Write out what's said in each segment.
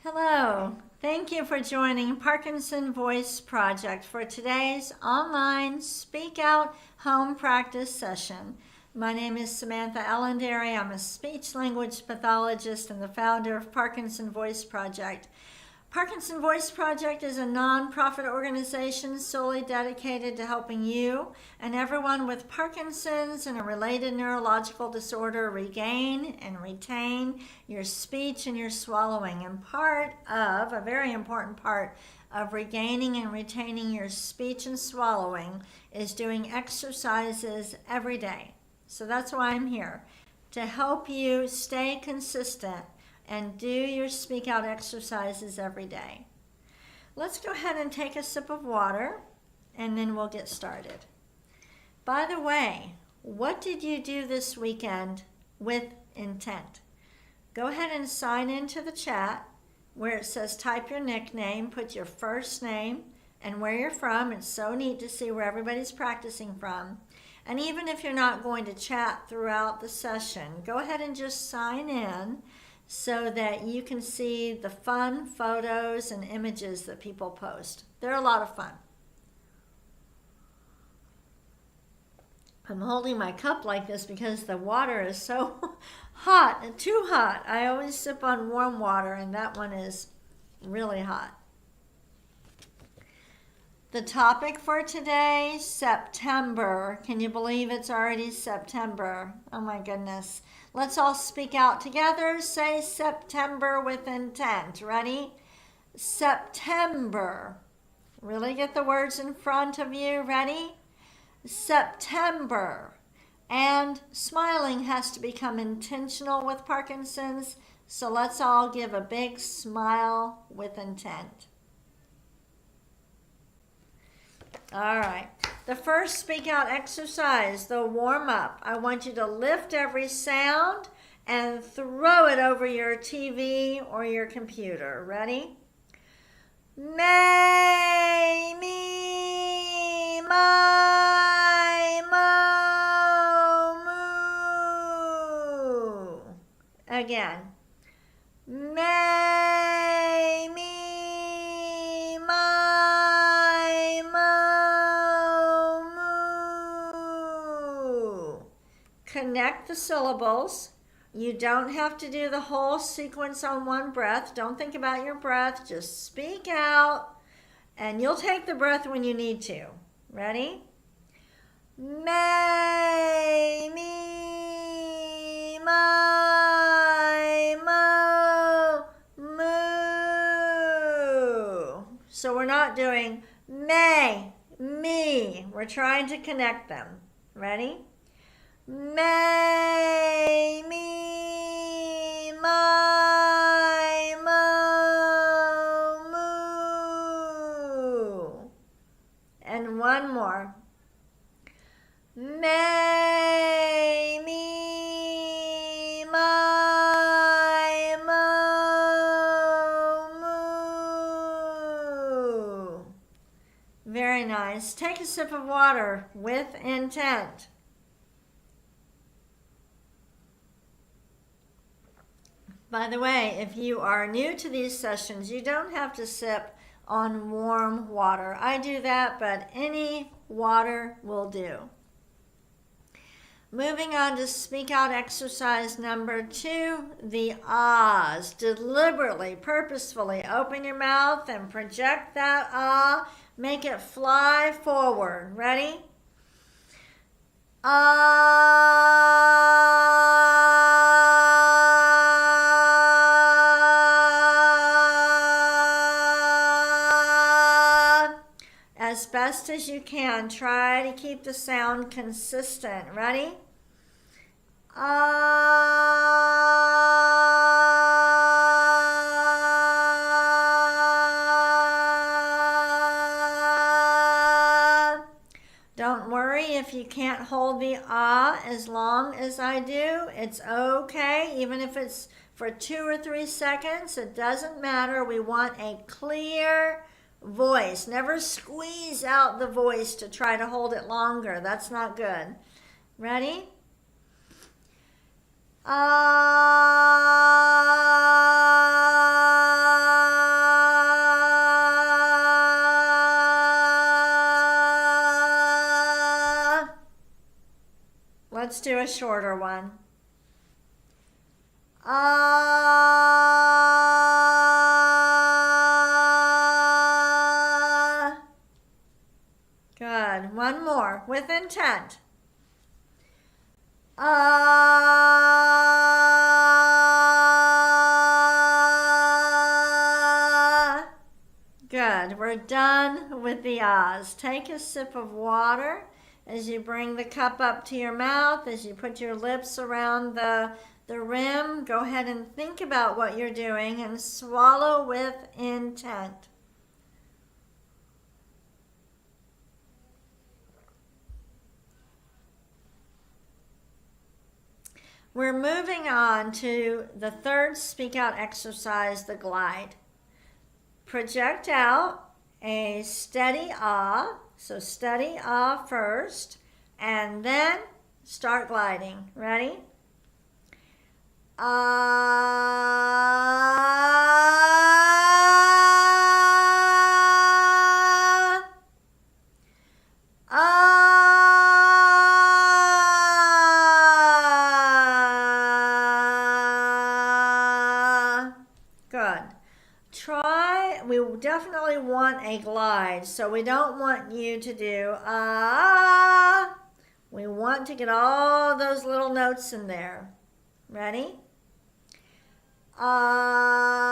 Hello, thank you for joining Parkinson Voice Project for today's online Speak Out Home Practice session. My name is Samantha Allendary. I'm a speech language pathologist and the founder of Parkinson Voice Project. Parkinson Voice Project is a non-profit organization solely dedicated to helping you and everyone with Parkinson's and a related neurological disorder regain and retain your speech and your swallowing. And a very important part of regaining and retaining your speech and swallowing is doing exercises every day. So that's why I'm here, to help you stay consistent and do your speak out exercises every day. Let's go ahead and take a sip of water and then we'll get started. By the way, what did you do this weekend with intent? Go ahead and sign into the chat where it says type your nickname, put your first name and where you're from. It's so neat to see where everybody's practicing from. And even if you're not going to chat throughout the session, go ahead and just sign in so that you can see the fun photos and images that people post. They're a lot of fun. I'm holding my cup like this because the water is so hot and too hot. I always sip on warm water and that one is really hot. The topic for today, September. Can you believe it's already September? Oh my goodness. Let's all speak out together. Say September with intent. Ready? September. Really get the words in front of you. Ready? September. And smiling has to become intentional with Parkinson's. So let's all give a big smile with intent. All right, the first speak out exercise, the warm up. I want you to lift every sound and throw it over your TV or your computer. Ready? May, me, my, mo, moo. Again. May, me, my, mo, moo. Connect the syllables. You don't have to do the whole sequence on one breath. Don't think about your breath. Just speak out, and you'll take the breath when you need to. Ready? May, me, my, mo, moo. So we're not doing may, me. We're trying to connect them. Ready? May, me, my, mo, moo. And one more. May, me, my, mo, moo. Very nice. Take a sip of water with intent. By the way, if you are new to these sessions, you don't have to sip on warm water. I do that, but any water will do. Moving on to speak out exercise number 2, the ahs. Deliberately, purposefully open your mouth and project that ah. Make it fly forward. Ready? Ah. As best as you can, try to keep the sound consistent. Ready? Don't worry if you can't hold the ah as long as I do. It's okay, even if it's for 2 or 3 seconds. It doesn't matter. We want a clear voice. Never squeeze out the voice to try to hold it longer. That's not good. Ready? Ah. Let's do a shorter one. Good. One more with intent. Good. We're done with the ahs. Take a sip of water as you bring the cup up to your mouth, as you put your lips around the rim. Go ahead and think about what you're doing and swallow with intent. We're moving on to the third speak out exercise, the glide. Project out a steady ah, so steady ah first, and then start gliding. Ready? Ah, ah. Good. We definitely want a glide, so we don't want you to do ah. We want to get all those little notes in there. Ready? Ah.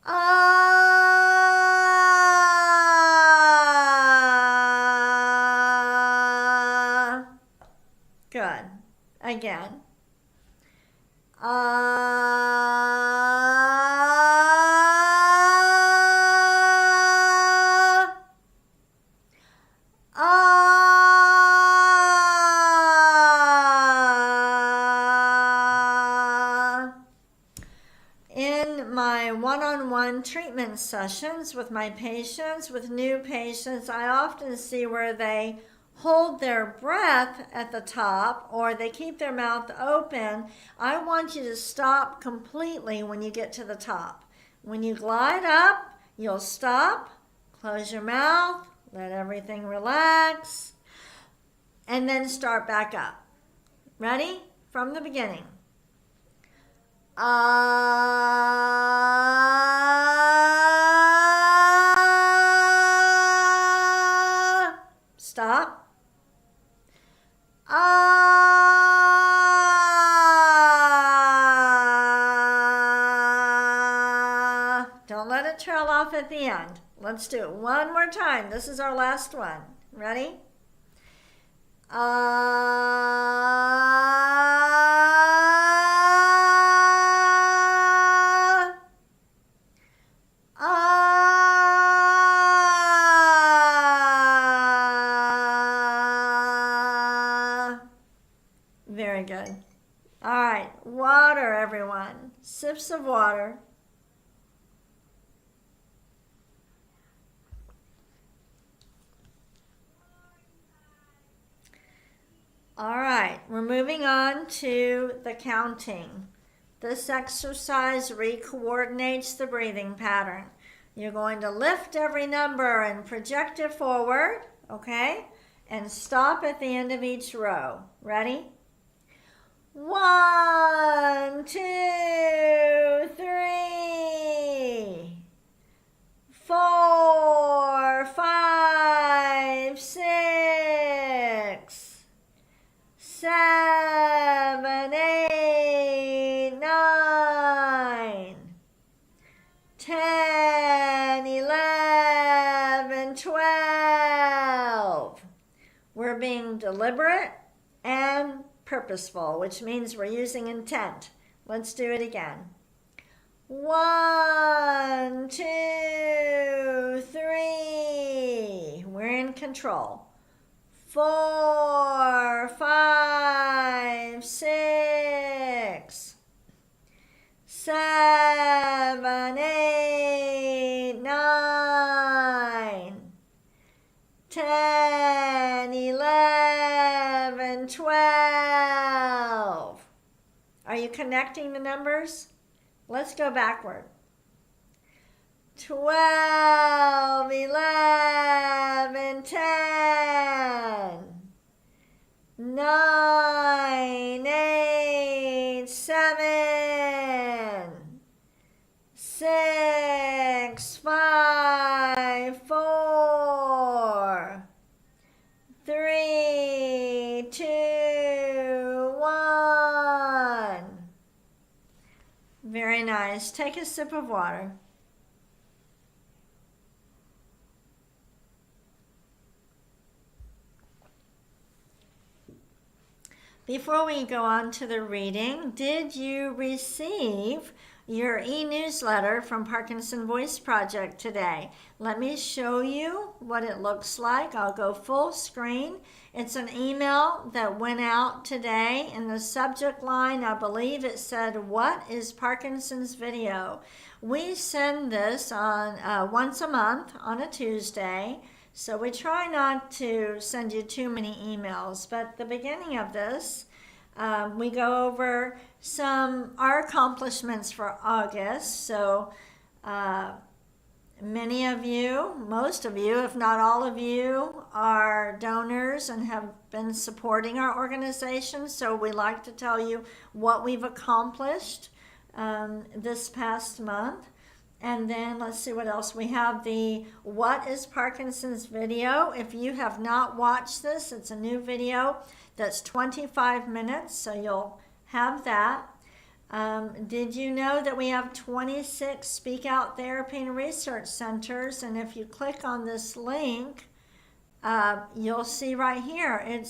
Ah. Good. Again. In my one-on-one treatment sessions with my patients, with new patients, I often see where they hold their breath at the top or they keep their mouth open. I want you to stop completely when you get to the top. When you glide up, you'll stop, close your mouth, let everything relax, and then start back up. Ready? From the beginning. Stop. Don't let it trail off at the end. Let's do it one more time. This is our last one. Ready? Very good. All right, water, everyone. Sips of water. All right, we're moving on to the counting. This exercise re-coordinates the breathing pattern. You're going to lift every number and project it forward, okay? And stop at the end of each row. Ready? 1, 2, 3, 4, 5, 6, 7, 8, 9, 10, 11, 12. We're being deliberate and purposeful, which means we're using intent. Let's do it again. 1, 2, 3. We're in control. 4, 5, 6, 7, 8, 9, 10, 11, 12. Are you connecting the numbers? Let's go backward. 12, nice. Take a sip of water. Before we go on to the reading, did you receive your e-newsletter from Parkinson Voice Project today? Let me show you what it looks like. I'll go full screen. It's an email that went out today. In the subject line, I believe it said, "What is Parkinson's video?" We send this on once a month on a Tuesday. So we try not to send you too many emails, but at the beginning of this, we go over our accomplishments for August. So many of you, most of you, if not all of you, are donors and have been supporting our organization. So we like to tell you what we've accomplished this past month. And then let's see what else. We have the What is Parkinson's video. If you have not watched this, it's a new video that's 25 minutes, so you'll have that. Did you know that we have 26 Speak Out Therapy and Research Centers? And if you click on this link, you'll see right here. It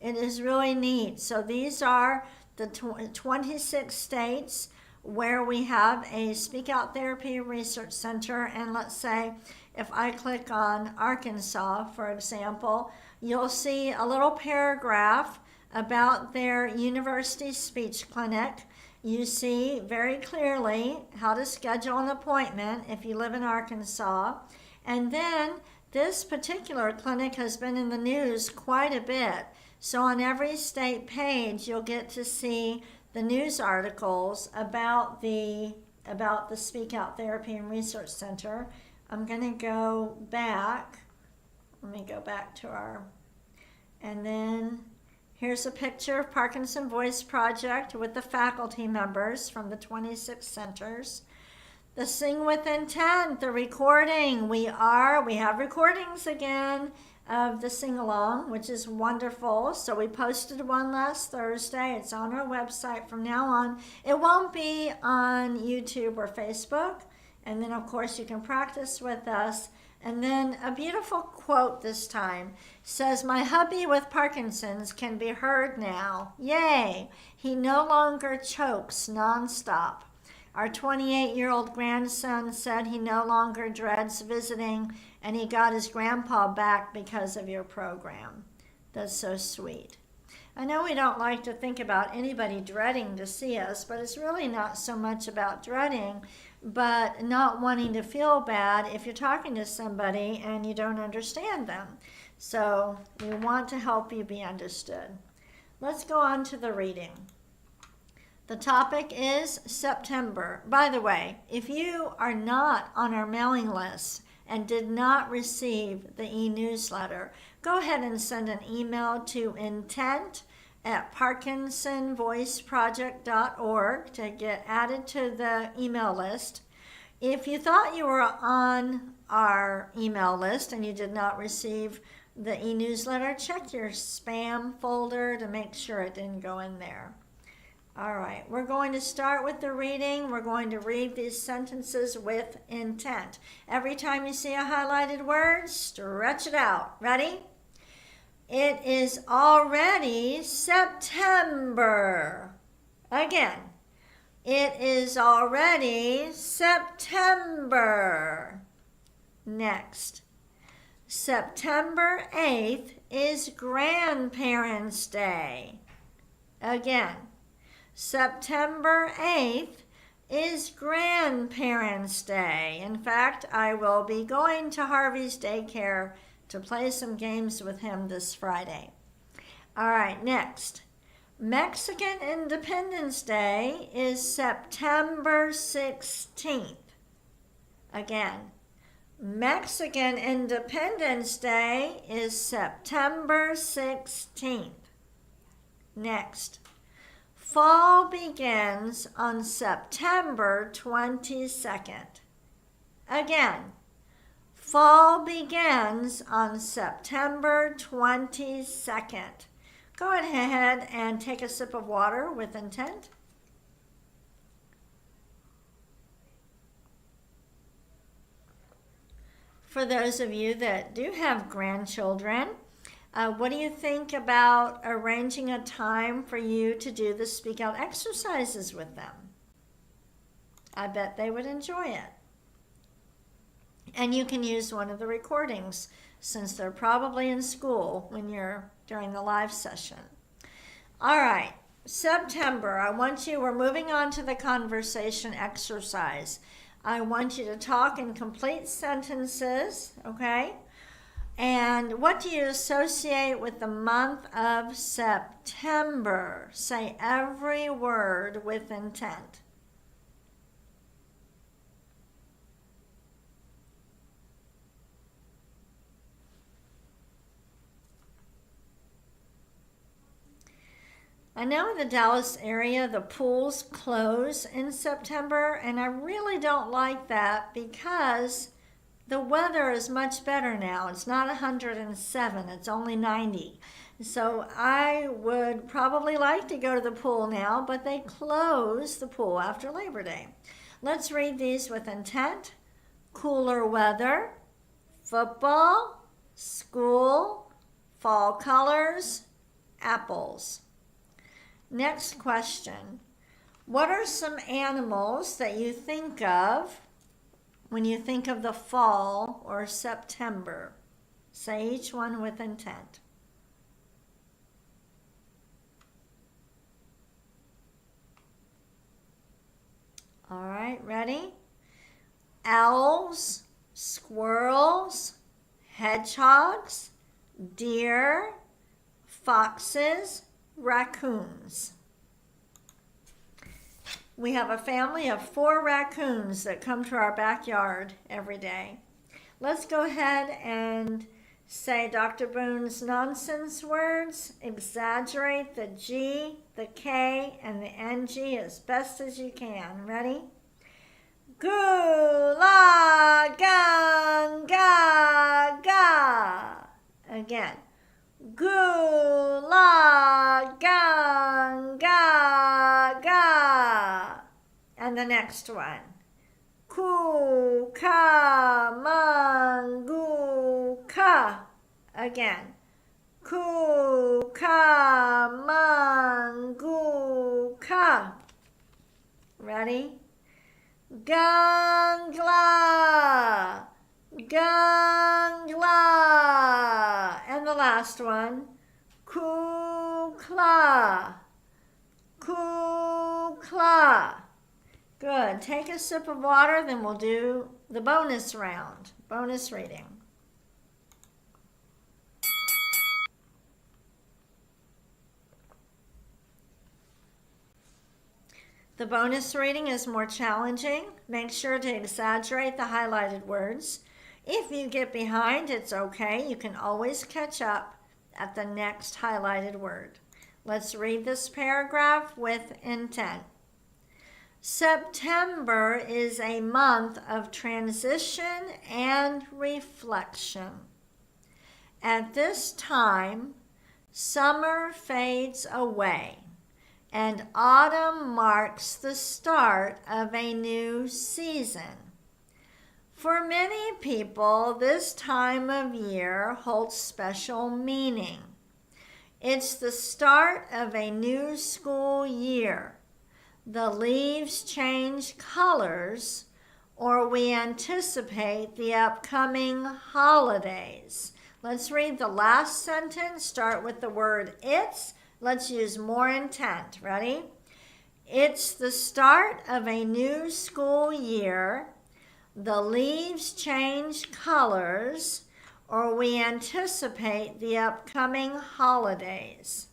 is really neat. So these are the 26 states where we have a Speak Out Therapy Research Center. And let's say if I click on Arkansas, for example, you'll see a little paragraph about their university speech clinic. You see very clearly how to schedule an appointment if you live in Arkansas. And then this particular clinic has been in the news quite a bit. So on every state page, you'll get to see the news articles about the Speak Out Therapy and Research Center. I'm going to go back. Let me go back to and then here's a picture of Parkinson Voice Project with the faculty members from the 26 centers. The Sing with Intent, the recording. We have recordings again of the sing-along, which is wonderful. So we posted one last Thursday. It's on our website from now on. It won't be on YouTube or Facebook. And then, of course, you can practice with us. And then a beautiful quote this time says, "My hubby with Parkinson's can be heard now. Yay! He no longer chokes nonstop. Our 28-year-old grandson said he no longer dreads visiting, and he got his grandpa back because of your program." That's so sweet. I know we don't like to think about anybody dreading to see us, but it's really not so much about dreading, but not wanting to feel bad if you're talking to somebody and you don't understand them. So we want to help you be understood. Let's go on to the reading. The topic is September. By the way, if you are not on our mailing list and did not receive the e-newsletter, go ahead and send an email to intent@parkinsonvoiceproject.org to get added to the email list. If you thought you were on our email list and you did not receive the e-newsletter, check your spam folder to make sure it didn't go in there. All right, we're going to start with the reading. We're going to read these sentences with intent. Every time you see a highlighted word, stretch it out. Ready? It is already September. Again, it is already September. Next, September 8th is Grandparents' Day. Again, September 8th is Grandparents' Day. In fact, I will be going to Harvey's daycare to play some games with him this Friday. All right, next. Mexican Independence Day is September 16th. Again, Mexican Independence Day is September 16th. Next. Fall begins on September 22nd. Again, fall begins on September 22nd. Go ahead and take a sip of water with intent. For those of you that do have grandchildren, what do you think about arranging a time for you to do the Speak Out exercises with them? I bet they would enjoy it. And you can use one of the recordings since they're probably in school when you're during the live session. All right, September, we're moving on to the conversation exercise. I want you to talk in complete sentences, okay? And what do you associate with the month of September? Say every word with intent. I know in the Dallas area the pools close in September, and I really don't like that because the weather is much better now. It's not 107, it's only 90. So I would probably like to go to the pool now, but they close the pool after Labor Day. Let's read these with intent. Cooler weather, football, school, fall colors, apples. Next question. What are some animals that you think of when you think of the fall or September? Say each one with intent. All right, ready? Owls, squirrels, hedgehogs, deer, foxes, raccoons. We have a family of 4 raccoons that come to our backyard every day. Let's go ahead and say Dr. Boone's nonsense words. Exaggerate the G, the K, and the NG as best as you can. Ready? Gula ganga ga. Again. Gula ganga ga. And the next one. Ku ka mangu ka. Again. Ku ka mangu ka. Ready? Gangla. Gangla. And the last one. Kukla. Kukla. Good. Take a sip of water, then we'll do the bonus round. Bonus reading. The bonus reading is more challenging. Make sure to exaggerate the highlighted words. If you get behind, it's okay. You can always catch up at the next highlighted word. Let's read this paragraph with intent. September is a month of transition and reflection. At this time, summer fades away, and autumn marks the start of a new season. For many people, this time of year holds special meaning. It's the start of a new school year. The leaves change colors, or we anticipate the upcoming holidays. Let's read the last sentence. Start with the word it's. Let's use more intent. Ready? It's the start of a new school year. The leaves change colors, or we anticipate the upcoming holidays.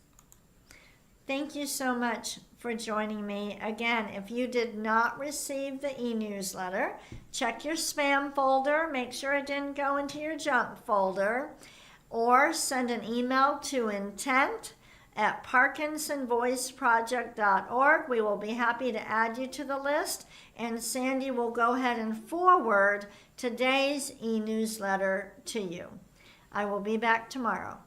Thank you so much for joining me. Again, if you did not receive the e-newsletter, check your spam folder. Make sure it didn't go into your junk folder, or send an email to intent@parkinsonvoiceproject.org. We will be happy to add you to the list, and Sandy will go ahead and forward today's e-newsletter to you. I will be back tomorrow.